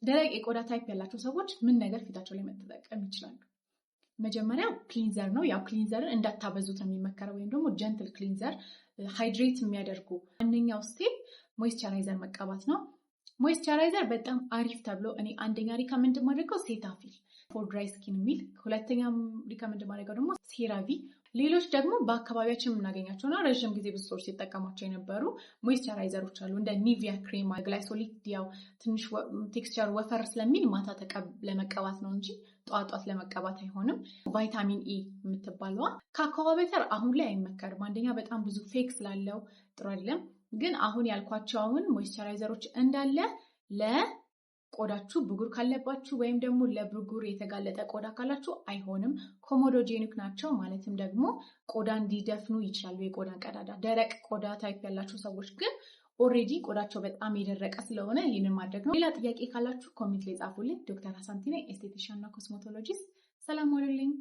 ደረቅ የቆዳ ታይፕ ያላቸው ሰዎች ምን ነገር ፊታቸው ላይ መጠቀም ይችላሉ? መጀመሪያው ክሊንዘር ነው። ያው ክሊንዘርን እንዳታበዙት ነው የሚመከረው፣ ወይም ደግሞ ጀንትል ክሊንዘር ሃይድሬት የሚያደርጉ። አንደኛው ስቴፕ ሞይስቸራይዘር መቀባት ነው። ሞይስቸራይዘር በጣም አሪፍ ተብሎ እኔ አንደኛ ሪከመንድ ማድረገው ሴታፊል ፎር ድራይ ስኪን የሚል፣ ሁለተኛ ሪከመንድ ማድረገው ደግሞ ሴራቪ። ሌሎች ደግሞ በአካባቢያችን የምናገኛቸውና ረዥም ጊዜ ብዙ ሰዎች ሲጠቀሟቸው የነበሩ ሞይስቸራይዘሮች አሉ። እንደ ኒቪያ ክሬም፣ ግላይሶሊክ፣ ያው ትንሽ ቴክስቸር ወፈር ስለሚል ማታ ለመቀባት ነው እንጂ ጠዋት ለመቀባት አይሆንም። ቫይታሚን ኢ የምትባለዋ ከአካባቢተር አሁን ላይ አይመከርም። አንደኛ በጣም ብዙ ፌክ ስላለው ጥሩ አይደለም። ግን አሁን ያልኳቸውን ሞይስቸራይዘሮች እንዳለ ለቆዳችሁ ብጉር ካለባችሁ ወይም ደግሞ ለብጉር የተጋለጠ ቆዳ ካላችሁ አይሆንም። ኮሞዶጄኒክ ናቸው፣ ማለትም ደግሞ ቆዳ እንዲደፍኑ ይችላሉ፣ የቆዳ ቀዳዳ። ደረቅ ቆዳ ታይፕ ያላቸው ሰዎች ግን ኦልሬዲ ቆዳቸው በጣም የደረቀ ስለሆነ ይህንን ማድረግ ነው። ሌላ ጥያቄ ካላችሁ ኮሜንት ላይ ጻፉልኝ። ዶክተር ሀሳንቲ ነኝ፣ ኤስቴቲሻን እና ኮስሞቶሎጂስት። ሰላም ዋሉልኝ።